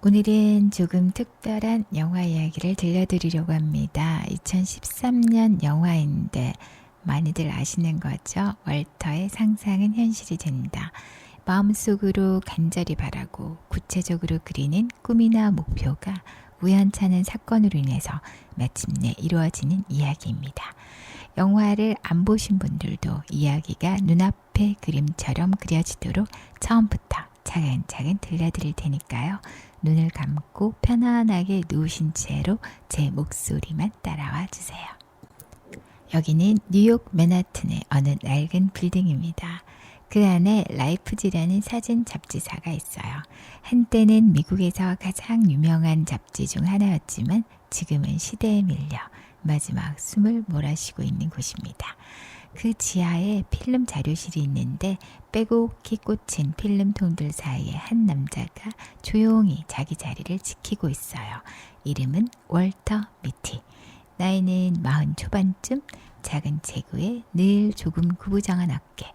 오늘은 조금 특별한 영화 이야기를 들려드리려고 합니다. 2013년 영화인데 많이들 아시는 거죠? 월터의 상상은 현실이 된다. 마음속으로 간절히 바라고 구체적으로 그리는 꿈이나 목표가 우연찮은 사건으로 인해서 마침내 이루어지는 이야기입니다. 영화를 안 보신 분들도 이야기가 눈앞에 그림처럼 그려지도록 처음부터 차근차근 들려드릴 테니까요. 눈을 감고 편안하게 누우신 채로 제 목소리만 따라와 주세요. 여기는 뉴욕 맨하튼의 어느 낡은 빌딩입니다. 그 안에 라이프지라는 사진 잡지사가 있어요. 한때는 미국에서 가장 유명한 잡지 중 하나였지만 지금은 시대에 밀려 마지막 숨을 몰아쉬고 있는 곳입니다. 그 지하에 필름 자료실이 있는데 빼곡히 꽂힌 필름통들 사이에 한 남자가 조용히 자기 자리를 지키고 있어요. 이름은 월터 미티. 나이는 40 초반쯤, 작은 체구에 늘 조금 구부정한 어깨.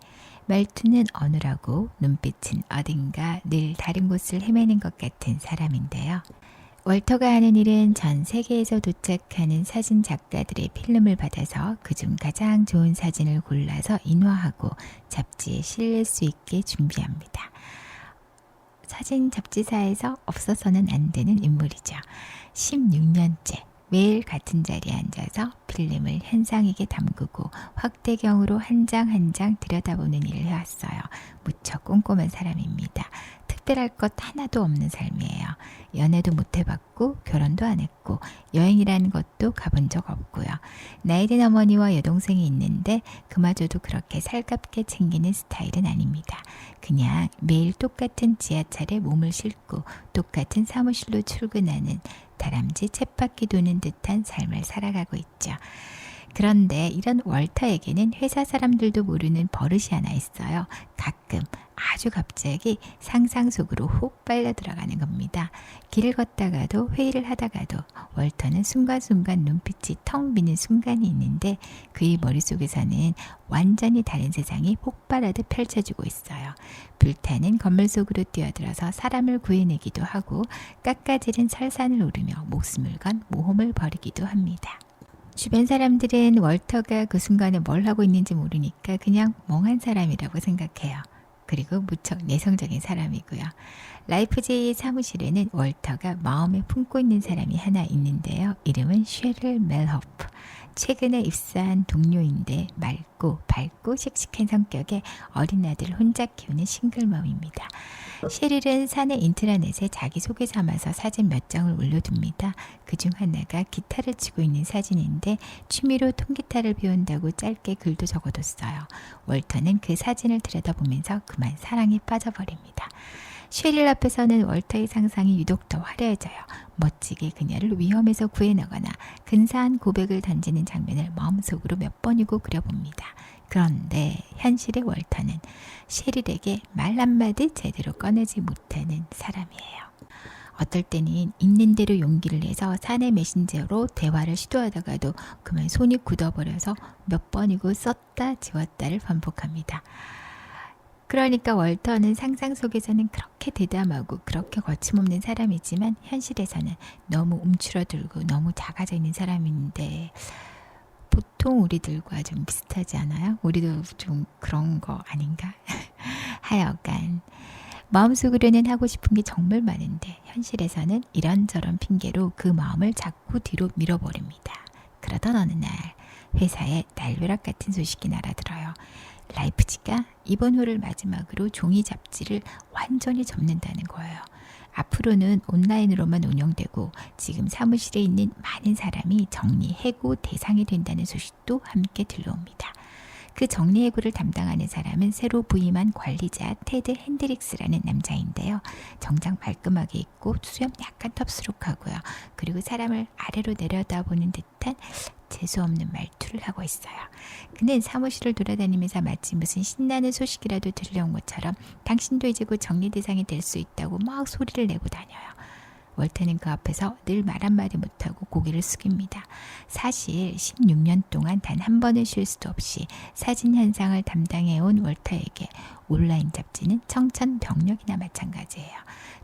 말투는 어눌하고 눈빛은 어딘가 늘 다른 곳을 헤매는 것 같은 사람인데요. 월터가 하는 일은 전 세계에서 도착하는 사진 작가들의 필름을 받아서 그중 가장 좋은 사진을 골라서 인화하고 잡지에 실릴 수 있게 준비합니다. 사진 잡지사에서 없어서는 안 되는 인물이죠. 16년째 매일 같은 자리에 앉아서 필름을 현상에게 담그고 확대경으로 한 장 한 장 들여다보는 일을 해왔어요. 무척 꼼꼼한 사람입니다. 특별할 것 하나도 없는 삶이에요. 연애도 못 해봤고 결혼도 안 했고 여행이라는 것도 가본 적 없고요. 나이든 어머니와 여동생이 있는데 그마저도 그렇게 살갑게 챙기는 스타일은 아닙니다. 그냥 매일 똑같은 지하철에 몸을 싣고 똑같은 사무실로 출근하는 다람쥐 쳇바퀴 도는 듯한 삶을 살아가고 있죠. 그런데 이런 월터에게는 회사 사람들도 모르는 버릇이 하나 있어요. 가끔 아주 갑자기 상상 속으로 훅 빨려 들어가는 겁니다. 길을 걷다가도 회의를 하다가도 월터는 순간순간 눈빛이 텅 비는 순간이 있는데 그의 머릿속에서는 완전히 다른 세상이 폭발하듯 펼쳐지고 있어요. 불타는 건물 속으로 뛰어들어서 사람을 구해내기도 하고 깎아지른 설산을 오르며 목숨을 건 모험을 벌이기도 합니다. 주변 사람들은 월터가 그 순간에 뭘 하고 있는지 모르니까 그냥 멍한 사람이라고 생각해요. 그리고 무척 내성적인 사람이고요. 라이프제이 사무실에는 월터가 마음에 품고 있는 사람이 하나 있는데요. 이름은 셰릴 멜호프. 최근에 입사한 동료인데 맑고 밝고 씩씩한 성격의 어린 아들 혼자 키우는 싱글맘입니다. 셰릴은 사내 인트라넷에 자기소개 삼아서 사진 몇 장을 올려둡니다. 그중 하나가 기타를 치고 있는 사진인데 취미로 통기타를 배운다고 짧게 글도 적어뒀어요. 월터는 그 사진을 들여다보면서 그만 사랑에 빠져버립니다. 셰릴 앞에서는 월터의 상상이 유독 더 화려해져요. 멋지게 그녀를 위험에서 구해나가나 근사한 고백을 던지는 장면을 마음속으로 몇 번이고 그려봅니다. 그런데 현실의 월터는 셰릴에게 말 한마디 제대로 꺼내지 못하는 사람이에요. 어떨 때는 있는 대로 용기를 내서 사내 메신저로 대화를 시도하다가도 그만 손이 굳어버려서 몇 번이고 썼다 지웠다를 반복합니다. 그러니까 월터는 상상 속에서는 그렇게 대담하고 그렇게 거침없는 사람이지만 현실에서는 너무 움츠러들고 너무 작아져 있는 사람인데 보통 우리들과 좀 비슷하지 않아요? 우리도 좀 그런 거 아닌가? 하여간 마음속으로는 하고 싶은 게 정말 많은데 현실에서는 이런저런 핑계로 그 마음을 자꾸 뒤로 밀어버립니다. 그러던 어느 날 회사에 날벼락 같은 소식이 날아들어요. 라이프지가 이번 호를 마지막으로 종이 잡지를 완전히 접는다는 거예요. 앞으로는 온라인으로만 운영되고 지금 사무실에 있는 많은 사람이 정리 해고 대상이 된다는 소식도 함께 들려옵니다. 그 정리 해고를 담당하는 사람은 새로 부임한 관리자 테드 핸드릭스라는 남자인데요. 정장 말끔하게 입고 수염 약간 텁수룩하고요. 그리고 사람을 아래로 내려다보는 듯한 재수없는 말투를 하고 있어요. 그는 사무실을 돌아다니면서 마치 무슨 신나는 소식이라도 들려온 것처럼 당신도 이제 곧 정리 대상이 될 수 있다고 막 소리를 내고 다녀요. 월터는 그 앞에서 늘 말 한마디 못하고 고개를 숙입니다. 사실 16년 동안 단 한 번의 실수도 없이 사진 현상을 담당해온 월터에게 온라인 잡지는 청천벽력이나 마찬가지예요.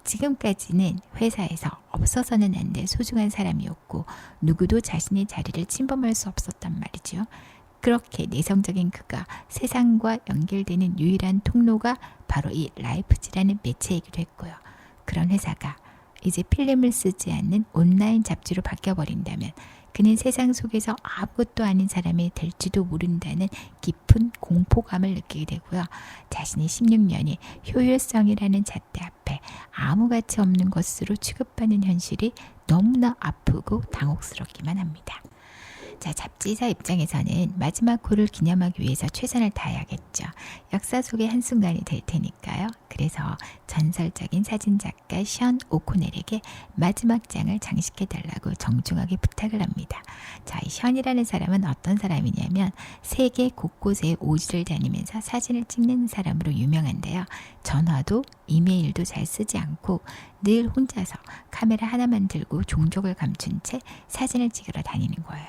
지금까지는 회사에서 없어서는 안 될 소중한 사람이었고 누구도 자신의 자리를 침범할 수 없었단 말이죠. 그렇게 내성적인 그가 세상과 연결되는 유일한 통로가 바로 이 라이프지라는 매체이기도 했고요. 그런 회사가 이제 필름을 쓰지 않는 온라인 잡지로 바뀌어버린다면 그는 세상 속에서 아무것도 아닌 사람이 될지도 모른다는 깊은 공포감을 느끼게 되고요. 자신의 16년이 효율성이라는 잣대 앞에 아무 가치 없는 것으로 취급받는 현실이 너무나 아프고 당혹스럽기만 합니다. 자, 잡지사 입장에서는 마지막 호를 기념하기 위해서 최선을 다해야겠죠. 역사 속의 한순간이 될 테니까요. 그래서 전설적인 사진작가 션 오코넬에게 마지막 장을 장식해달라고 정중하게 부탁을 합니다. 자, 이 션이라는 사람은 어떤 사람이냐면 세계 곳곳에 오지를 다니면서 사진을 찍는 사람으로 유명한데요. 전화도 이메일도 잘 쓰지 않고 늘 혼자서 카메라 하나만 들고 종족을 감춘 채 사진을 찍으러 다니는 거예요.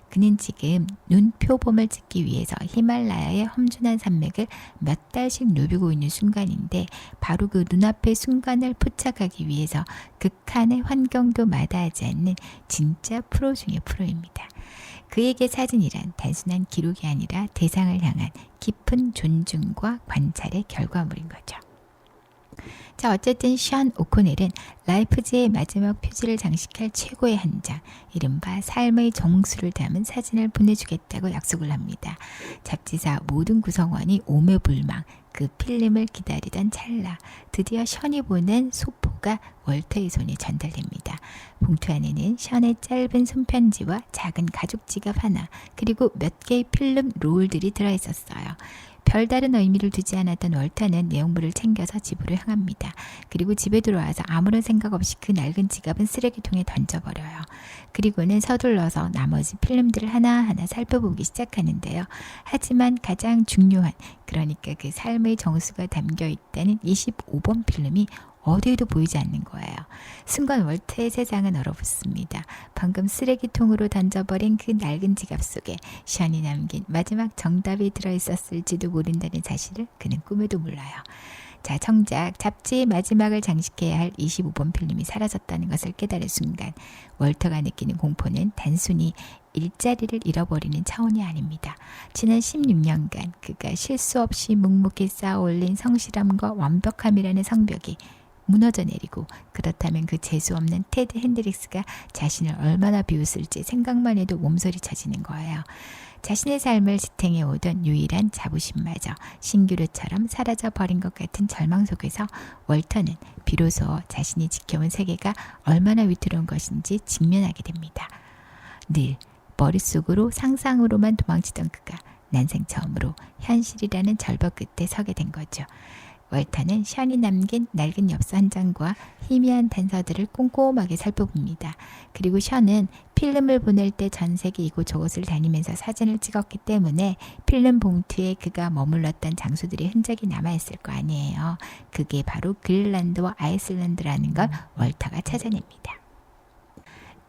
그는 지금 눈표범을 찍기 위해서 히말라야의 험준한 산맥을 몇 달씩 누비고 있는 순간인데 바로 그 눈앞의 순간을 포착하기 위해서 극한의 환경도 마다하지 않는 진짜 프로 중의 프로입니다. 그에게 사진이란 단순한 기록이 아니라 대상을 향한 깊은 존중과 관찰의 결과물인 거죠. 자, 어쨌든 션 오코넬은 라이프지의 마지막 표지를 장식할 최고의 한 장, 이른바 삶의 정수를 담은 사진을 보내주겠다고 약속을 합니다. 잡지사 모든 구성원이 오매불망 그 필름을 기다리던 찰나 드디어 션이 보낸 소포가 월터의 손에 전달됩니다. 봉투 안에는 션의 짧은 손편지와 작은 가죽 지갑 하나 그리고 몇 개의 필름 롤들이 들어있었어요. 별다른 의미를 두지 않았던 월터는 내용물을 챙겨서 집으로 향합니다. 그리고 집에 들어와서 아무런 생각 없이 그 낡은 지갑은 쓰레기통에 던져버려요. 그리고는 서둘러서 나머지 필름들을 하나하나 살펴보기 시작하는데요. 하지만 가장 중요한, 그러니까 그 삶의 정수가 담겨있다는 25번 필름이 어디에도 보이지 않는 거예요. 순간 월터의 세상은 얼어붙습니다. 방금 쓰레기통으로 던져버린 그 낡은 지갑 속에 션이 남긴 마지막 정답이 들어있었을지도 모른다는 사실을 그는 꿈에도 몰라요. 자, 정작 잡지의 마지막을 장식해야 할 25번 필름이 사라졌다는 것을 깨달은 순간 월터가 느끼는 공포는 단순히 일자리를 잃어버리는 차원이 아닙니다. 지난 16년간 그가 실수 없이 묵묵히 쌓아올린 성실함과 완벽함이라는 성벽이 무너져 내리고, 그렇다면 그 재수없는 테드 핸드릭스가 자신을 얼마나 비웃을지 생각만 해도 몸소리 쳐지는 거예요. 자신의 삶을 지탱해 오던 유일한 자부심마저 신규류처럼 사라져버린 것 같은 절망 속에서 월터는 비로소 자신이 지켜온 세계가 얼마나 위태로운 것인지 직면하게 됩니다. 늘 머릿속으로 상상으로만 도망치던 그가 난생 처음으로 현실이라는 절벽 끝에 서게 된 거죠. 월터는 션이 남긴 낡은 엽서 한 장과 희미한 단서들을 꼼꼼하게 살펴봅니다. 그리고 션은 필름을 보낼 때 전 세계 이곳저곳을 다니면서 사진을 찍었기 때문에 필름 봉투에 그가 머물렀던 장소들의 흔적이 남아있을 거 아니에요. 그게 바로 그린란드와 아이슬란드라는 걸 월터가 찾아냅니다.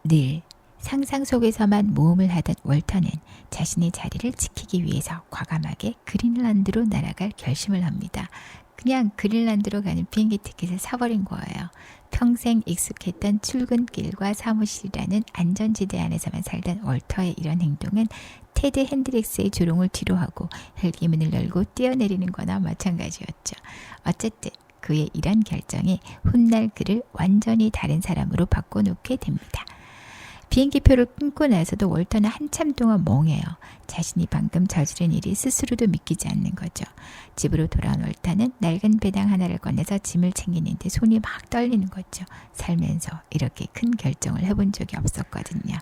늘 상상 속에서만 모험을 하던 월터는 자신의 자리를 지키기 위해서 과감하게 그린란드로 날아갈 결심을 합니다. 그냥 그린란드로 가는 비행기 티켓을 사버린 거예요. 평생 익숙했던 출근길과 사무실이라는 안전지대 안에서만 살던 월터의 이런 행동은 테드 핸드릭스의 조롱을 뒤로하고 헬기문을 열고 뛰어내리는 거나 마찬가지였죠. 어쨌든 그의 이런 결정이 훗날 그를 완전히 다른 사람으로 바꿔놓게 됩니다. 비행기표를 끊고 나서도 월터는 한참 동안 멍해요. 자신이 방금 저지른 일이 스스로도 믿기지 않는 거죠. 집으로 돌아온 월터는 낡은 배당 하나를 꺼내서 짐을 챙기는데 손이 막 떨리는 거죠. 살면서 이렇게 큰 결정을 해본 적이 없었거든요.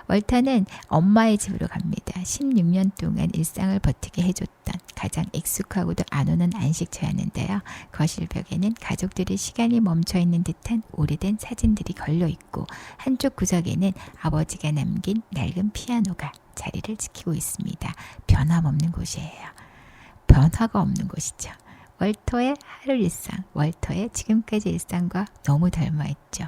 월터는 엄마의 집으로 갑니다. 16년 동안 일상을 버티게 해줬던 가장 익숙하고도 안 오는 안식처였는데요. 거실 벽에는 가족들의 시간이 멈춰있는 듯한 오래된 사진들이 걸려있고 한쪽 구석에는 아버지가 남긴 낡은 피아노가 자리를 지키고 있습니다. 변함없는 곳이에요. 변화가 없는 곳이죠. 월터의 하루 일상, 월터의 지금까지 일상과 너무 닮아있죠.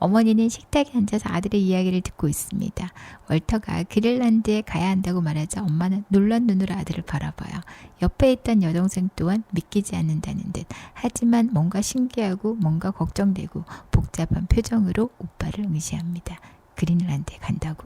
어머니는 식탁에 앉아서 아들의 이야기를 듣고 있습니다. 월터가 그린란드에 가야 한다고 말하자 엄마는 놀란 눈으로 아들을 바라봐요. 옆에 있던 여동생 또한 믿기지 않는다는 듯, 하지만 뭔가 신기하고 뭔가 걱정되고 복잡한 표정으로 오빠를 응시합니다. 그린란드에 간다고?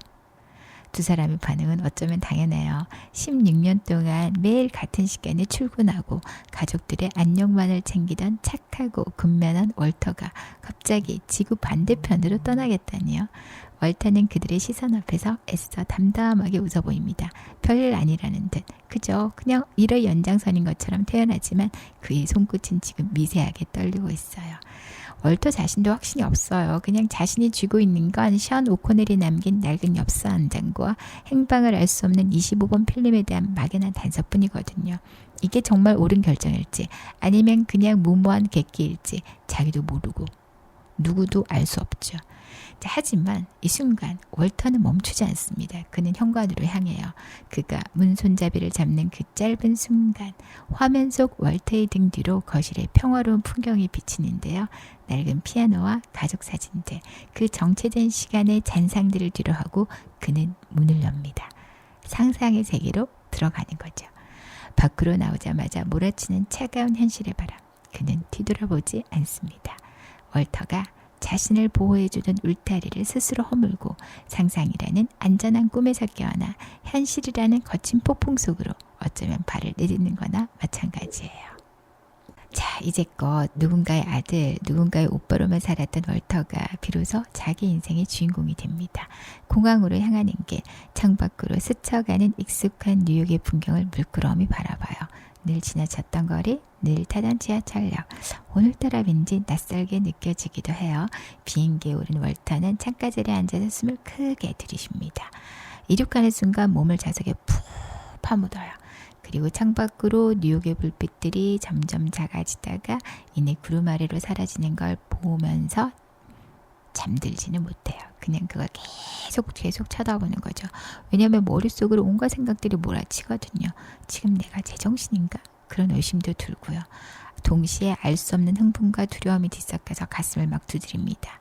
두 사람의 반응은 어쩌면 당연해요. 16년 동안 매일 같은 시간에 출근하고 가족들의 안녕만을 챙기던 착하고 근면한 월터가 갑자기 지구 반대편으로 떠나겠다니요. 월터는 그들의 시선 앞에서 애써 담담하게 웃어 보입니다. 별일 아니라는 듯 그저 그냥 일의 연장선인 것처럼 태어나지만 그의 손끝은 지금 미세하게 떨리고 있어요. 월터 자신도 확신이 없어요. 그냥 자신이 쥐고 있는 건 션 오코넬이 남긴 낡은 엽서 한 장과 행방을 알 수 없는 25번 필름에 대한 막연한 단서뿐이거든요. 이게 정말 옳은 결정일지 아니면 그냥 무모한 객기일지 자기도 모르고 누구도 알 수 없죠. 자, 하지만 이 순간 월터는 멈추지 않습니다. 그는 현관으로 향해요. 그가 문 손잡이를 잡는 그 짧은 순간 화면 속 월터의 등 뒤로 거실의 평화로운 풍경이 비치는데요. 낡은 피아노와 가족 사진들, 그 정체된 시간의 잔상들을 뒤로하고 그는 문을 엽니다. 상상의 세계로 들어가는 거죠. 밖으로 나오자마자 몰아치는 차가운 현실의 바람. 그는 뒤돌아보지 않습니다. 월터가 자신을 보호해주는 울타리를 스스로 허물고 상상이라는 안전한 꿈에서 깨어나 현실이라는 거친 폭풍 속으로 어쩌면 발을 내딛는 거나 마찬가지예요. 자, 이제껏 누군가의 아들, 누군가의 오빠로만 살았던 월터가 비로소 자기 인생의 주인공이 됩니다. 공항으로 향하는 길, 창밖으로 스쳐가는 익숙한 뉴욕의 풍경을 물끄러미 바라봐요. 늘 지나쳤던 거리, 늘 타던 지하철역. 오늘따라 왠지 낯설게 느껴지기도 해요. 비행기에 오른 월터는 창가자리에 앉아서 숨을 크게 들이쉽니다. 이륙하는 순간 몸을 좌석에 푹 파묻어요. 그리고 창밖으로 뉴욕의 불빛들이 점점 작아지다가 이내 구름 아래로 사라지는 걸 보면서 잠들지는 못해요. 그냥 그걸 계속 쳐다보는 거죠. 왜냐하면 머릿속으로 온갖 생각들이 몰아치거든요. 지금 내가 제정신인가? 그런 의심도 들고요. 동시에 알 수 없는 흥분과 두려움이 뒤섞여서 가슴을 막 두드립니다.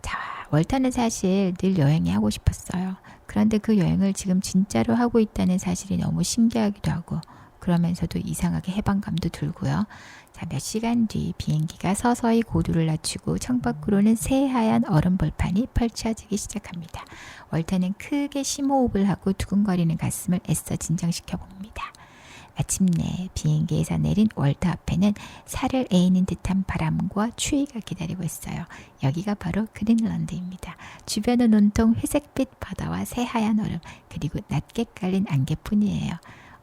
자, 월터는 사실 늘 여행이 하고 싶었어요. 그런데 그 여행을 지금 진짜로 하고 있다는 사실이 너무 신기하기도 하고 그러면서도 이상하게 해방감도 들고요. 자, 몇 시간 뒤 비행기가 서서히 고도를 낮추고 창밖으로는 새하얀 얼음 벌판이 펼쳐지기 시작합니다. 월터는 크게 심호흡을 하고 두근거리는 가슴을 애써 진정시켜 봅니다. 마침내 비행기에서 내린 월터 앞에는 살을 에이는 듯한 바람과 추위가 기다리고 있어요. 여기가 바로 그린란드입니다. 주변은 온통 회색빛 바다와 새하얀 얼음, 그리고 낮게 깔린 안개뿐이에요.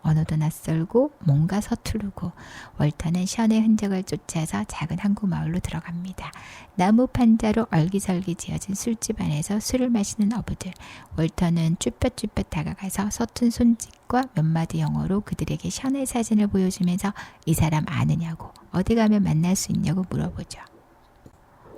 언어도 낯설고 뭔가 서투르고 월터는 션의 흔적을 쫓아서 작은 항구 마을로 들어갑니다. 나무 판자로 얼기설기 지어진 술집 안에서 술을 마시는 어부들. 월터는 쭈뼛쭈뼛 다가가서 서툰 손짓과 몇 마디 영어로 그들에게 션의 사진을 보여주면서 이 사람 아느냐고 어디 가면 만날 수 있냐고 물어보죠.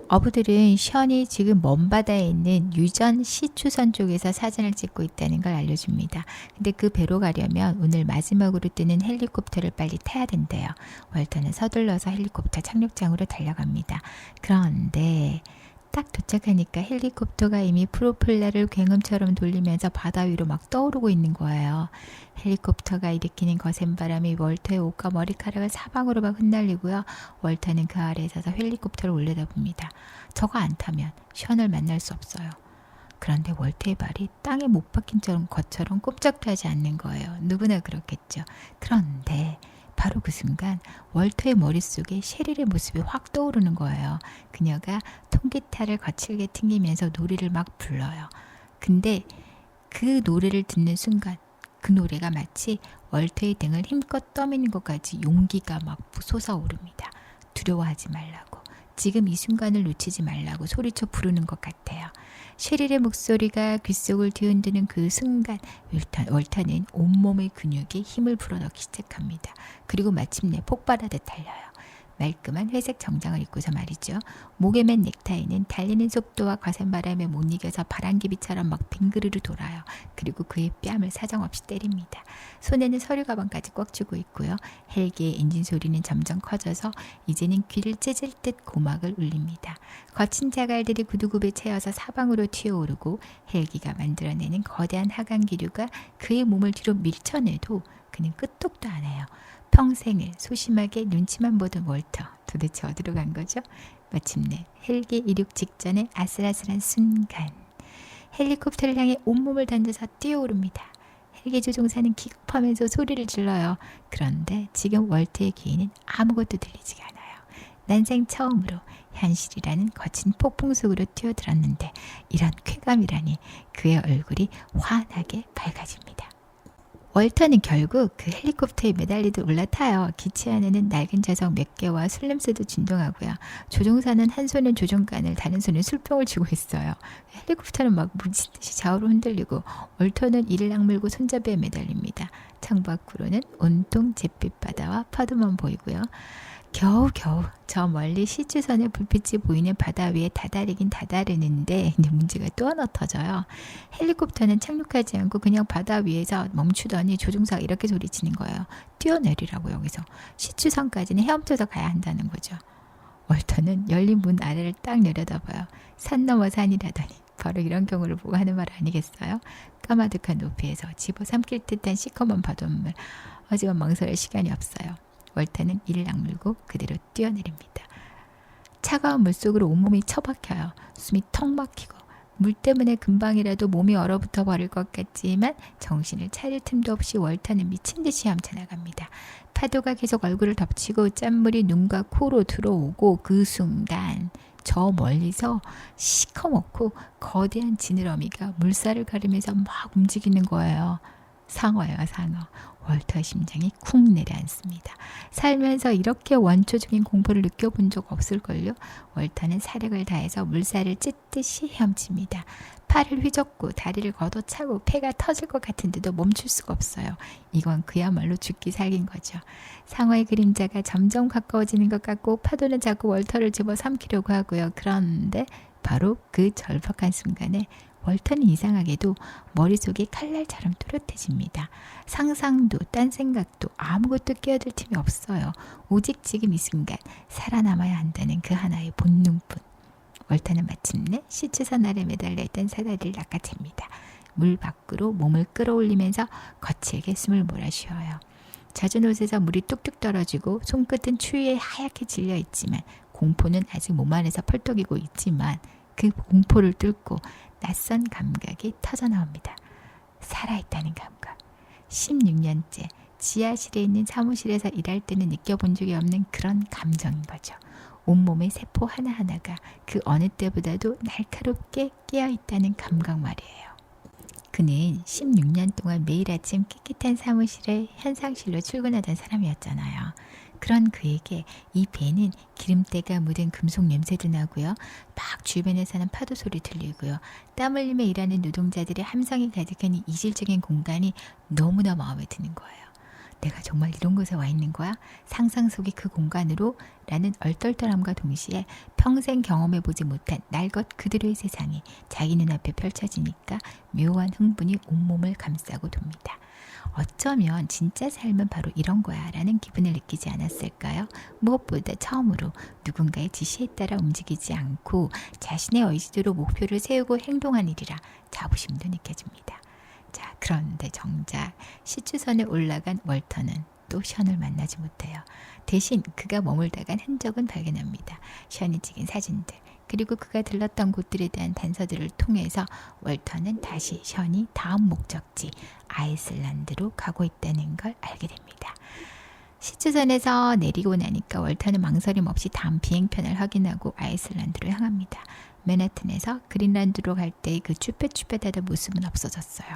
어부들은 션이 지금 먼 바다에 있는 유전 시추선 쪽에서 사진을 찍고 있다는 걸 알려줍니다. 근데 그 배로 가려면 오늘 마지막으로 뜨는 헬리콥터를 빨리 타야 된대요. 월터는 서둘러서 헬리콥터 착륙장으로 달려갑니다. 그런데 딱 도착하니까 헬리콥터가 이미 프로펠러를 굉음처럼 돌리면서 바다 위로 막 떠오르고 있는 거예요. 헬리콥터가 일으키는 거센 바람이 월터의 옷과 머리카락을 사방으로 막 흩날리고요. 월터는 그 아래에 서서 헬리콥터를 올려다봅니다. 저거 안 타면 션을 만날 수 없어요. 그런데 월터의 발이 땅에 못 박힌 것처럼 꼼짝도 하지 않는 거예요. 누구나 그렇겠죠. 그런데 바로 그 순간 월터의 머릿속에 셰릴의 모습이 확 떠오르는 거예요. 그녀가 통기타를 거칠게 튕기면서 노래를 막 불러요. 근데 그 노래를 듣는 순간 그 노래가 마치 월터의 등을 힘껏 떠미는 것까지 용기가 막 솟아오릅니다. 두려워하지 말라고. 지금 이 순간을 놓치지 말라고 소리쳐 부르는 것 같아요. 셰릴의 목소리가 귓속을 뒤흔드는 그 순간 월터는 온몸의 근육에 힘을 불어넣기 시작합니다. 그리고 마침내 폭발하듯 달려요. 말끔한 회색 정장을 입고서 말이죠. 목에 맨 넥타이는 달리는 속도와 거센 바람에 못 이겨서 바람개비처럼 막 빙그르르 돌아요. 그리고 그의 뺨을 사정없이 때립니다. 손에는 서류 가방까지 꽉 쥐고 있고요. 헬기의 엔진 소리는 점점 커져서 이제는 귀를 찢을 듯 고막을 울립니다. 거친 자갈들이 구두굽에 채여서 사방으로 튀어오르고 헬기가 만들어내는 거대한 하강 기류가 그의 몸을 뒤로 밀쳐내도 그는 끄떡도 안 해요. 평생을 소심하게 눈치만 보던 월터, 도대체 어디로 간 거죠? 마침내 헬기 이륙 직전의 아슬아슬한 순간, 헬리콥터를 향해 온몸을 던져서 뛰어오릅니다. 헬기 조종사는 기겁하면서 소리를 질러요. 그런데 지금 월터의 귀에는 아무것도 들리지가 않아요. 난생 처음으로 현실이라는 거친 폭풍 속으로 뛰어들었는데 이런 쾌감이라니. 그의 얼굴이 환하게 밝아집니다. 월터는 결국 그 헬리콥터에 매달리듯 올라타요. 기체 안에는 낡은 자석 몇 개와 술 냄새도 진동하고요. 조종사는 한 손엔 조종관을, 다른 손엔 술병을 쥐고 있어요. 헬리콥터는 막 미친 듯이 좌우로 흔들리고 월터는 이를 악물고 손잡이에 매달립니다. 창밖으로는 온통 잿빛 바다와 파도만 보이고요. 겨우겨우 저 멀리 시추선의 불빛이 보이는 바다 위에 다다르긴 다다르는데 이제 문제가 또 하나 터져요. 헬리콥터는 착륙하지 않고 그냥 바다 위에서 멈추더니 조종사가 이렇게 소리치는 거예요. 뛰어내리라고. 여기서 시추선까지는 헤엄쳐서 가야 한다는 거죠. 월터는 열린 문 아래를 딱 내려다봐요. 산 넘어 산이라더니 바로 이런 경우를 보고 하는 말 아니겠어요? 까마득한 높이에서 집어삼킬 듯한 시커먼 바닷물. 하지만 망설일 시간이 없어요. 월터는 이를 악물고 그대로 뛰어내립니다. 차가운 물속으로 온몸이 처박혀요. 숨이 턱 막히고 물 때문에 금방이라도 몸이 얼어붙어 버릴 것 같지만 정신을 차릴 틈도 없이 월터는 미친 듯이 헤엄쳐나갑니다. 파도가 계속 얼굴을 덮치고 짠물이 눈과 코로 들어오고 그 순간 저 멀리서 시커멓고 거대한 지느러미가 물살을 가르면서 막 움직이는 거예요. 상어예요, 상어. 월터의 심장이 쿵 내려앉습니다. 살면서 이렇게 원초적인 공포를 느껴본 적 없을걸요? 월터는 사력을 다해서 물살을 찢듯이 헤엄칩니다. 팔을 휘젓고 다리를 걷어차고 폐가 터질 것 같은데도 멈출 수가 없어요. 이건 그야말로 죽기 살긴 거죠. 상어의 그림자가 점점 가까워지는 것 같고 파도는 자꾸 월터를 집어삼키려고 하고요. 그런데 바로 그 절박한 순간에 월터는 이상하게도 머릿속이 칼날처럼 또렷해집니다. 상상도 딴 생각도 아무것도 끼어들 틈이 없어요. 오직 지금 이 순간 살아남아야 한다는 그 하나의 본능뿐. 월터는 마침내 시추선 아래 매달려있던 사다리를 낚아챕니다. 물 밖으로 몸을 끌어올리면서 거칠게 숨을 몰아쉬어요. 젖은 옷에서 물이 뚝뚝 떨어지고 손끝은 추위에 하얗게 질려있지만 공포는 아직 몸 안에서 펄떡이고 있지만 그 공포를 뚫고 낯선 감각이 터져나옵니다. 살아있다는 감각. 16년째 지하실에 있는 사무실에서 일할 때는 느껴본 적이 없는 그런 감정인 거죠. 온몸의 세포 하나하나가 그 어느 때보다도 날카롭게 깨어있다는 감각 말이에요. 그는 16년 동안 매일 아침 깨끗한 사무실에 현상실로 출근하던 사람이었잖아요. 그런 그에게 이 배는 기름때가 묻은 금속 냄새도 나고요. 막 주변에서는 파도 소리 들리고요. 땀 흘리며 일하는 노동자들의 함성이 가득한 이 이질적인 공간이 너무나 마음에 드는 거예요. 내가 정말 이런 곳에 와 있는 거야? 상상 속의 그 공간으로? 라는 얼떨떨함과 동시에 평생 경험해보지 못한 날 것 그대로의 세상이 자기 눈앞에 펼쳐지니까 묘한 흥분이 온몸을 감싸고 돕니다. 어쩌면 진짜 삶은 바로 이런 거야 라는 기분을 느끼지 않았을까요? 무엇보다 처음으로 누군가의 지시에 따라 움직이지 않고 자신의 의지대로 목표를 세우고 행동한 일이라 자부심도 느껴집니다. 자, 그런데 정작 시추선에 올라간 월터는 또 션을 만나지 못해요. 대신 그가 머물다간 흔적은 발견합니다. 션이 찍은 사진들, 그리고 그가 들렀던 곳들에 대한 단서들을 통해서 월터는 다시 션이 다음 목적지 아이슬란드로 가고 있다는 걸 알게 됩니다. 시추선에서 내리고 나니까 월터는 망설임 없이 다음 비행편을 확인하고 아이슬란드로 향합니다. 맨해튼에서 그린란드로 갈 때의 그 쭈뼛쭈뼛하던 모습은 없어졌어요.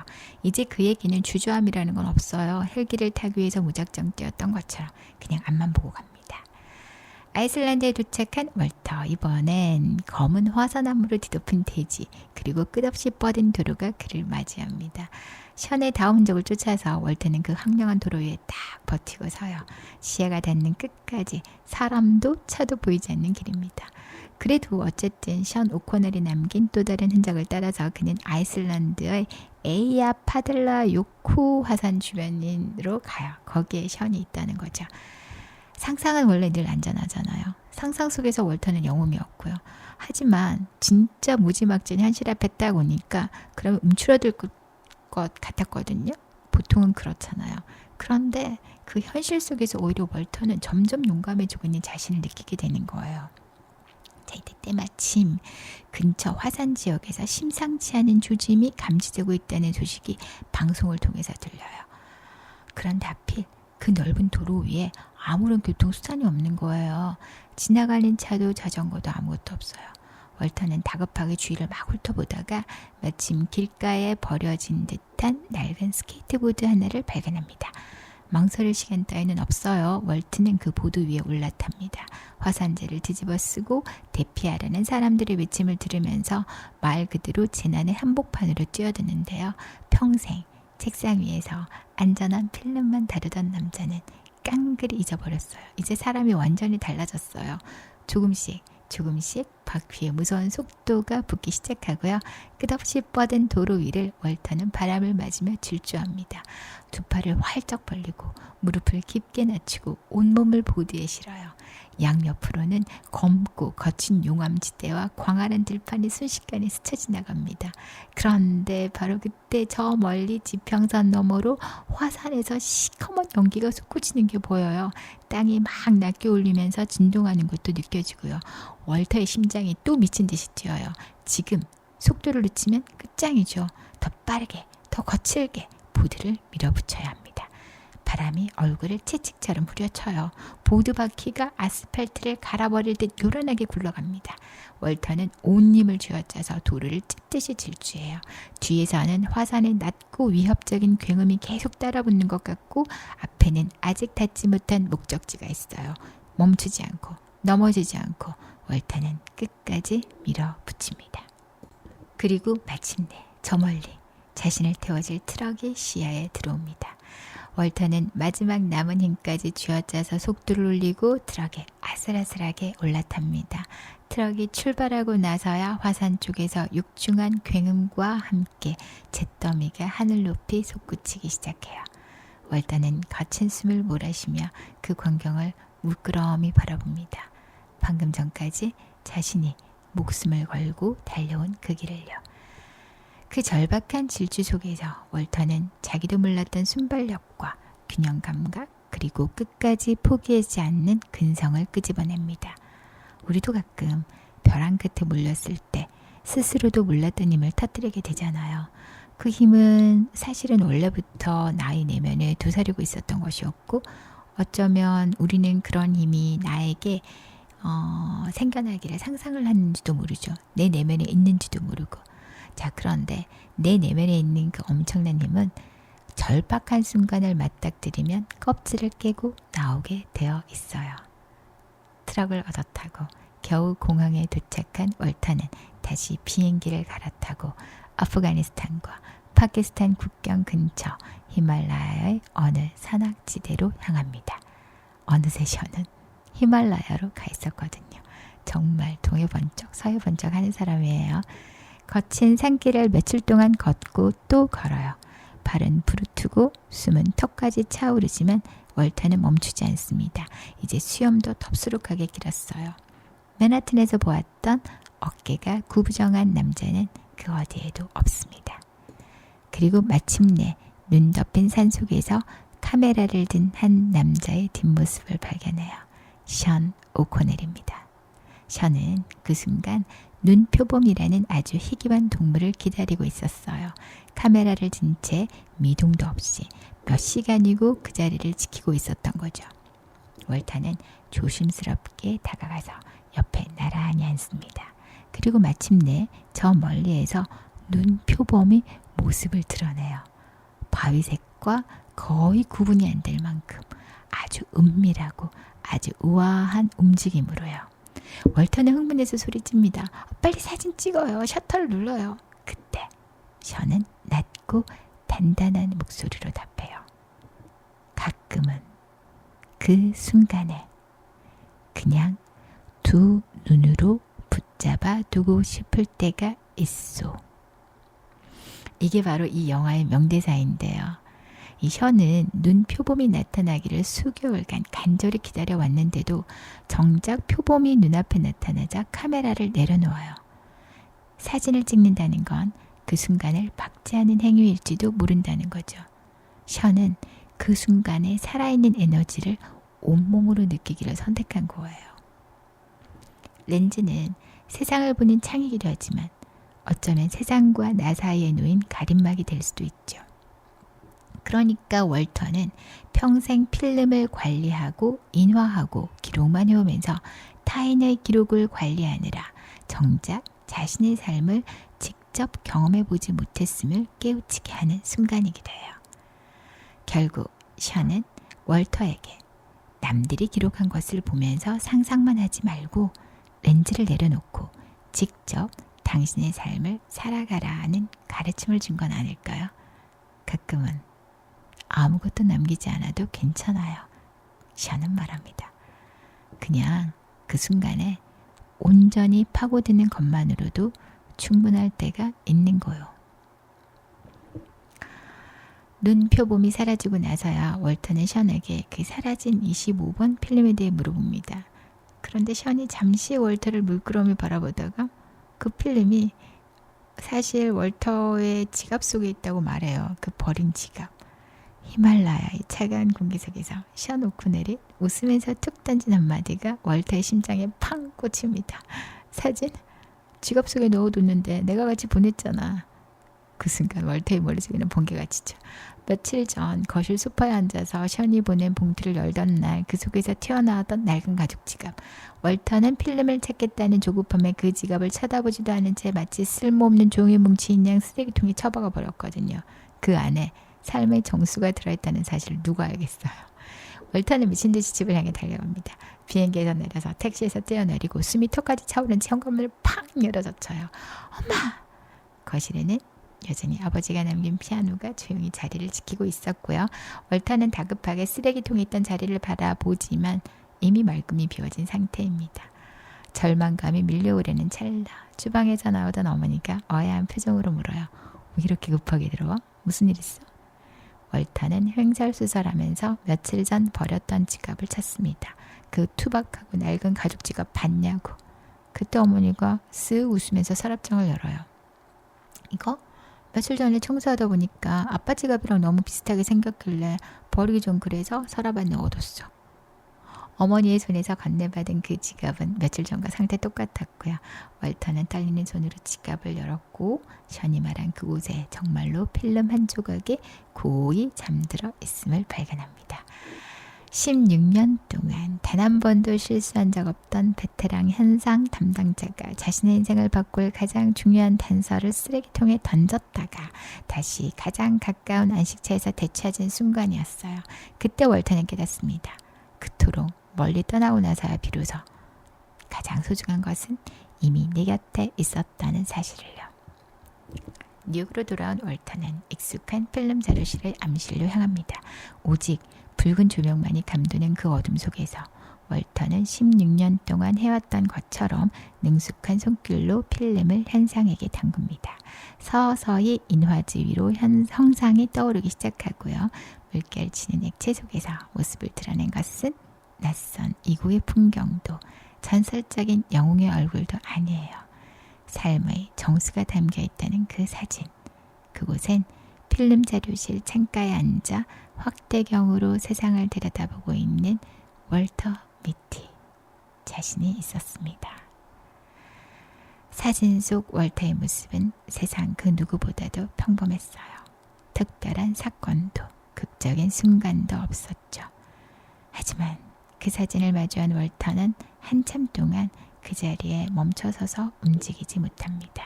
이제 그에게는 주저함이라는 건 없어요. 헬기를 타기 위해서 무작정 뛰었던 것처럼 그냥 앞만 보고 갑니다. 아이슬란드에 도착한 월터. 이번엔 검은 화산암으로 뒤덮은 대지 그리고 끝없이 뻗은 도로가 그를 맞이합니다. 션의 다음 흔적을 쫓아서 월터는 그 황량한 도로 위에 딱 버티고 서요. 시야가 닿는 끝까지 사람도 차도 보이지 않는 길입니다. 그래도 어쨌든 션 오코널이 남긴 또 다른 흔적을 따라서 그는 아이슬란드의 에이야파들라 요쿠 화산 주변으로 가요. 거기에 션이 있다는 거죠. 상상은 원래 늘 안전하잖아요. 상상 속에서 월터는 영웅이 없고요. 하지만 진짜 무지막지한 현실 앞에 딱 오니까 그러면 움츠러들 것 같았거든요. 보통은 그렇잖아요. 그런데 그 현실 속에서 오히려 월터는 점점 용감해지고 있는 자신을 느끼게 되는 거예요. 자, 이때 때마침 근처 화산 지역에서 심상치 않은 조짐이 감지되고 있다는 소식이 방송을 통해서 들려요. 그런데 하필 그 넓은 도로 위에 아무런 교통수단이 없는 거예요. 지나가는 차도 자전거도 아무것도 없어요. 월터는 다급하게 주위를 막 훑어보다가 마침 길가에 버려진 듯한 낡은 스케이트보드 하나를 발견합니다. 망설일 시간 따위는 없어요. 월트는 그 보드 위에 올라탑니다. 화산재를 뒤집어 쓰고 대피하라는 사람들의 외침을 들으면서 말 그대로 재난의 한복판으로 뛰어드는데요. 평생 책상 위에서 안전한 필름만 다루던 남자는 깡그리 잊어버렸어요. 이제 사람이 완전히 달라졌어요. 조금씩 바퀴의 무서운 속도가 붙기 시작하고요. 끝없이 뻗은 도로 위를 월터는 바람을 맞으며 질주합니다. 두 팔을 활짝 벌리고 무릎을 깊게 낮추고 온몸을 보드에 실어요. 양옆으로는 검고 거친 용암지대와 광활한 들판이 순식간에 스쳐 지나갑니다. 그런데 바로 그때 저 멀리 지평선 너머로 화산에서 시커먼 연기가 솟구치는 게 보여요. 땅이 막 낮게 울리면서 진동하는 것도 느껴지고요. 월터의 심장이 또 미친 듯이 뛰어요. 지금 속도를 늦추면 끝장이죠. 더 빠르게, 더 거칠게 보드를 밀어붙여야 합니다. 바람이 얼굴을 채찍처럼 후려쳐요. 보드 바퀴가 아스팔트를 갈아버릴 듯 요란하게 굴러갑니다. 월터는 온 힘을 쥐어짜서 도로를 찢듯이 질주해요. 뒤에서는 화산의 낮고 위협적인 굉음이 계속 따라붙는 것 같고 앞에는 아직 닿지 못한 목적지가 있어요. 멈추지 않고 넘어지지 않고 월터는 끝까지 밀어붙입니다. 그리고 마침내 저 멀리 자신을 태워줄 트럭이 시야에 들어옵니다. 월터는 마지막 남은 힘까지 쥐어짜서 속도를 올리고 트럭에 아슬아슬하게 올라탑니다. 트럭이 출발하고 나서야 화산 쪽에서 육중한 굉음과 함께 잿더미가 하늘 높이 솟구치기 시작해요. 월터는 거친 숨을 몰아쉬며 그 광경을 물끄러미 바라봅니다. 방금 전까지 자신이 목숨을 걸고 달려온 그 길을요. 그 절박한 질주 속에서 월터는 자기도 몰랐던 순발력과 균형 감각 그리고 끝까지 포기하지 않는 근성을 끄집어냅니다. 우리도 가끔 벼랑 끝에 몰렸을 때 스스로도 몰랐던 힘을 터뜨리게 되잖아요. 그 힘은 사실은 원래부터 나의 내면에 도사리고 있었던 것이었고 어쩌면 우리는 그런 힘이 나에게 생겨나기를 상상을 하는지도 모르죠. 내 내면에 있는지도 모르고. 자, 그런데 내 내면에 있는 그 엄청난 힘은 절박한 순간을 맞닥뜨리면 껍질을 깨고 나오게 되어 있어요. 트럭을 얻어 타고 겨우 공항에 도착한 월터는 다시 비행기를 갈아타고 아프가니스탄과 파키스탄 국경 근처 히말라야의 어느 산악지대로 향합니다. 어느새 셔는 히말라야로 가 있었거든요. 정말 동해 번쩍 서해 번쩍 하는 사람이에요. 거친 산길을 며칠 동안 걷고 또 걸어요. 발은 부르트고 숨은 턱까지 차오르지만 월터는 멈추지 않습니다. 이제 수염도 덥수룩하게 길었어요. 맨하튼에서 보았던 어깨가 구부정한 남자는 그 어디에도 없습니다. 그리고 마침내 눈 덮인 산속에서 카메라를 든 한 남자의 뒷모습을 발견해요. 션 오코넬입니다. 션은 그 순간 눈표범이라는 아주 희귀한 동물을 기다리고 있었어요. 카메라를 든 채 미동도 없이 몇 시간이고 그 자리를 지키고 있었던 거죠. 월터는 조심스럽게 다가가서 옆에 나란히 앉습니다. 그리고 마침내 저 멀리에서 눈표범이 모습을 드러내요. 바위색과 거의 구분이 안 될 만큼 아주 은밀하고 아주 우아한 움직임으로요. 월터는 흥분해서 소리칩니다. 빨리 사진 찍어요. 셔터를 눌러요. 그때 셔는 낮고 단단한 목소리로 답해요. 가끔은 그 순간에 그냥 두 눈으로 붙잡아 두고 싶을 때가 있소. 이게 바로 이 영화의 명대사인데요. 이 션은 눈 표범이 나타나기를 수개월간 간절히 기다려왔는데도 정작 표범이 눈앞에 나타나자 카메라를 내려놓아요. 사진을 찍는다는 건 그 순간을 박제하는 행위일지도 모른다는 거죠. 션은 그 순간에 살아있는 에너지를 온몸으로 느끼기를 선택한 거예요. 렌즈는 세상을 보는 창이기도 하지만 어쩌면 세상과 나 사이에 놓인 가림막이 될 수도 있죠. 그러니까 월터는 평생 필름을 관리하고 인화하고 기록만 해오면서 타인의 기록을 관리하느라 정작 자신의 삶을 직접 경험해보지 못했음을 깨우치게 하는 순간이기도 해요. 결국 션은 월터에게 남들이 기록한 것을 보면서 상상만 하지 말고 렌즈를 내려놓고 직접 당신의 삶을 살아가라는 가르침을 준 건 아닐까요? 가끔은 아무것도 남기지 않아도 괜찮아요. 션은 말합니다. 그냥 그 순간에 온전히 파고드는 것만으로도 충분할 때가 있는 거요. 눈 표범이 사라지고 나서야 월터는 션에게 그 사라진 25번 필름에 대해 물어봅니다. 그런데 션이 잠시 월터를 물끄러미 바라보다가 그 필름이 사실 월터의 지갑 속에 있다고 말해요. 그 버린 지갑. 히말라야의 차가운 공기 속에서 션 오코넬이 웃으면서 툭 던진 한마디가 월터의 심장에 팡 꽂힙니다. 사진? 지갑 속에 넣어뒀는데 내가 같이 보냈잖아. 그 순간 월터의 머릿속에는 번개가 치죠. 며칠 전 거실 소파에 앉아서 션이 보낸 봉투를 열던 날 그 속에서 튀어나왔던 낡은 가죽 지갑. 월터는 필름을 찾겠다는 조급함에 그 지갑을 쳐다보지도 않은 채 마치 쓸모없는 종이 뭉치인 양 쓰레기통에 처박아 버렸거든요. 그 안에 삶의 정수가 들어있다는 사실을 누가 알겠어요. 월터는 미친 듯이 집을 향해 달려갑니다. 비행기에서 내려서 택시에서 뛰어내리고 숨이 턱까지 차오른 채 현관문을 팍 열어젖혀요. 엄마! 거실에는 여전히 아버지가 남긴 피아노가 조용히 자리를 지키고 있었고요. 월터는 다급하게 쓰레기통에 있던 자리를 바라보지만 이미 말끔히 비워진 상태입니다. 절망감이 밀려오려는 찰나 주방에서 나오던 어머니가 어야한 표정으로 물어요. 왜 이렇게 급하게 들어와? 무슨 일 있어? 월터는 횡설수설하면서 며칠 전 버렸던 지갑을 찾습니다. 그 투박하고 낡은 가죽 지갑 봤냐고. 그때 어머니가 쓱 웃으면서 서랍장을 열어요. 이거? 며칠 전에 청소하다 보니까 아빠 지갑이랑 너무 비슷하게 생겼길래 버리기 좀 그래서 서랍 안에 넣어뒀어. 어머니의 손에서 건네받은 그 지갑은 며칠 전과 상태 똑같았고요. 월터는 떨리는 손으로 지갑을 열었고 션이 말한 그곳에 정말로 필름 한 조각이 고이 잠들어 있음을 발견합니다. 16년 동안 단 한 번도 실수한 적 없던 베테랑 현상 담당자가 자신의 인생을 바꿀 가장 중요한 단서를 쓰레기통에 던졌다가 다시 가장 가까운 안식처에서 되찾은 순간이었어요. 그때 월터는 깨닫습니다. 그토록 멀리 떠나고 나서야 비로소 가장 소중한 것은 이미 내 곁에 있었다는 사실을요. 뉴욕으로 돌아온 월터는 익숙한 필름 자료실의 암실로 향합니다. 오직 붉은 조명만이 감도는 그 어둠 속에서 월터는 16년 동안 해왔던 것처럼 능숙한 손길로 필름을 현상에게 담굽니다. 서서히 인화지 위로 형상이 떠오르기 시작하고요. 물결치는 액체 속에서 모습을 드러낸 것은 낯선 이곳의 풍경도 전설적인 영웅의 얼굴도 아니에요. 삶의 정수가 담겨있다는 그 사진. 그곳엔 필름 자료실 창가에 앉아 확대경으로 세상을 들여다보고 있는 월터 미티 자신이 있었습니다. 사진 속 월터의 모습은 세상 그 누구보다도 평범했어요. 특별한 사건도 극적인 순간도 없었죠. 하지만 그 사진을 마주한 월터는 한참 동안 그 자리에 멈춰서서 움직이지 못합니다.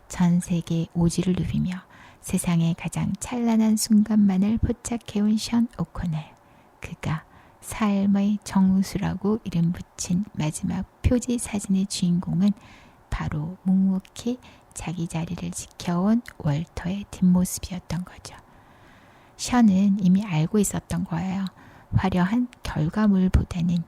전 세계의 오지를 누비며 세상의 가장 찬란한 순간만을 포착해온 션 오코넬. 그가 삶의 정수라고 이름 붙인 마지막 표지 사진의 주인공은 바로 묵묵히 자기 자리를 지켜온 월터의 뒷모습이었던 거죠. 션은 이미 알고 있었던 거예요. 화려한 결과물보다는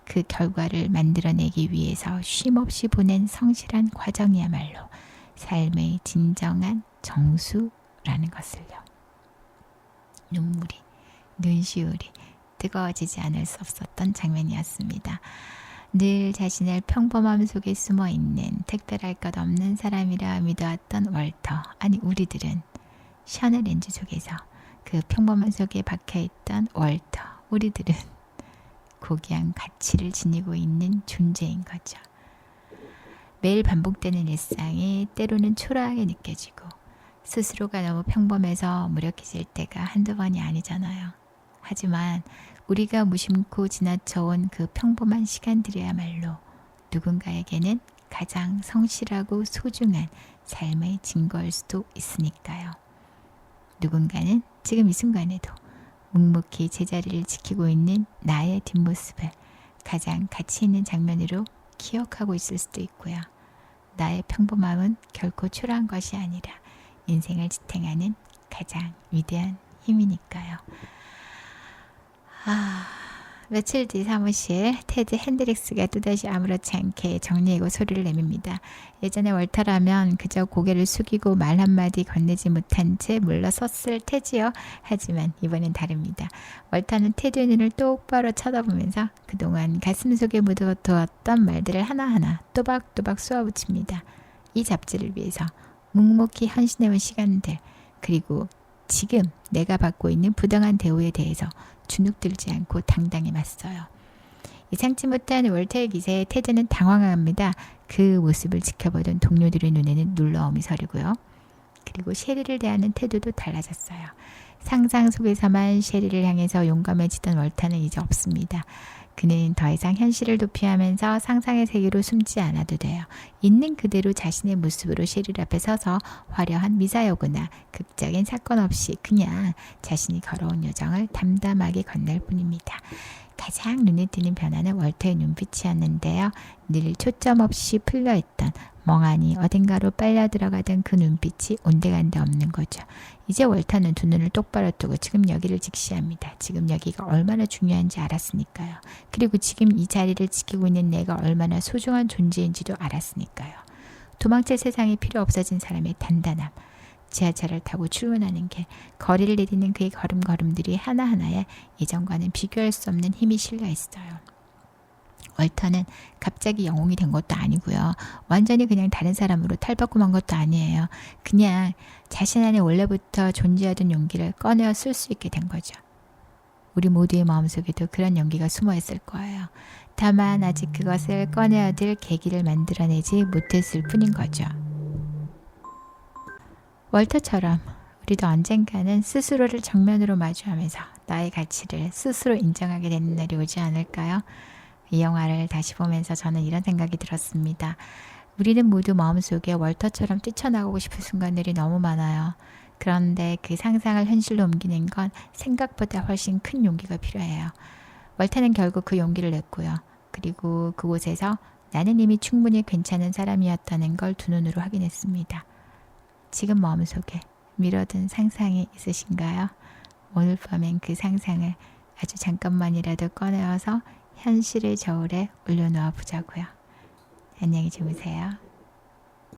그 결과를 만들어내기 위해서 쉼없이 보낸 성실한 과정이야말로 삶의 진정한 정수라는 것을요. 눈물이, 눈시울이 뜨거워지지 않을 수 없었던 장면이었습니다. 늘 자신을 평범함 속에 숨어있는 특별할 것 없는 사람이라 믿어왔던 월터, 아니 우리들은 샤넬 렌즈 속에서 그 평범함 속에 박혀있던 월터, 우리들은 고귀한 가치를 지니고 있는 존재인 거죠. 매일 반복되는 일상이 때로는 초라하게 느껴지고 스스로가 너무 평범해서 무력해질 때가 한두 번이 아니잖아요. 하지만 우리가 무심코 지나쳐온 그 평범한 시간들이야말로 누군가에게는 가장 성실하고 소중한 삶의 증거일 수도 있으니까요. 누군가는 지금 이 순간에도 묵묵히 제자리를 지키고 있는 나의 뒷모습을 가장 가치 있는 장면으로 기억하고 있을 수도 있고요. 나의 평범함은 결코 초라한 것이 아니라 인생을 지탱하는 가장 위대한 힘이니까요. 며칠 뒤 사무실 테드 핸드릭스가 또다시 아무렇지 않게 정리하고 소리를 내밉니다. 예전에 월터라면 그저 고개를 숙이고 말 한마디 건네지 못한 채 물러섰을 테지요. 하지만 이번엔 다릅니다. 월터는 테드의 눈을 똑바로 쳐다보면서 그동안 가슴속에 묻어두었던 말들을 하나하나 또박또박 쏘아붙입니다. 이 잡지를 위해서 묵묵히 헌신해온 시간들, 그리고 지금 내가 받고 있는 부당한 대우에 대해서 주눅들지 않고 당당히 맞서요. 예상치 못한 월터의 기세에 테드는 당황합니다. 그 모습을 지켜보던 동료들의 눈에는 놀라움이 서리고요. 그리고 셰리를 대하는 태도도 달라졌어요. 상상 속에서만 셰리를 향해서 용감해지던 월터는 이제 없습니다. 그는 더 이상 현실을 도피하면서 상상의 세계로 숨지 않아도 돼요. 있는 그대로 자신의 모습으로 셰리 앞에 서서 화려한 미사여구나 극적인 사건 없이 그냥 자신이 걸어온 여정을 담담하게 건널 뿐입니다. 가장 눈에 띄는 변화는 월터의 눈빛이었는데요. 늘 초점 없이 풀려있던 멍하니 어딘가로 빨려 들어가던 그 눈빛이 온데간데 없는 거죠. 이제 월터는 두 눈을 똑바로 뜨고 지금 여기를 직시합니다. 지금 여기가 얼마나 중요한지 알았으니까요. 그리고 지금 이 자리를 지키고 있는 내가 얼마나 소중한 존재인지도 알았으니까요. 도망칠 세상이 필요 없어진 사람의 단단함. 지하철을 타고 출근하는 길, 거리를 내디는 그의 걸음걸음들이 하나하나에 예전과는 비교할 수 없는 힘이 실려 있어요. 월터는 갑자기 영웅이 된 것도 아니고요. 완전히 그냥 다른 사람으로 탈바꿈한 것도 아니에요. 그냥 자신 안에 원래부터 존재하던 용기를 꺼내어 쓸 수 있게 된 거죠. 우리 모두의 마음속에도 그런 용기가 숨어 있을 거예요. 다만 아직 그것을 꺼내어들 계기를 만들어내지 못했을 뿐인 거죠. 월터처럼 우리도 언젠가는 스스로를 정면으로 마주하면서 나의 가치를 스스로 인정하게 되는 날이 오지 않을까요? 이 영화를 다시 보면서 저는 이런 생각이 들었습니다. 우리는 모두 마음속에 월터처럼 뛰쳐나가고 싶은 순간들이 너무 많아요. 그런데 그 상상을 현실로 옮기는 건 생각보다 훨씬 큰 용기가 필요해요. 월터는 결국 그 용기를 냈고요. 그리고 그곳에서 나는 이미 충분히 괜찮은 사람이었다는 걸 두 눈으로 확인했습니다. 지금 마음속에 미뤄둔 상상이 있으신가요? 오늘 밤엔 그 상상을 아주 잠깐만이라도 꺼내어서 현실의 저울에 올려놓아 보자고요. 안녕히 주무세요.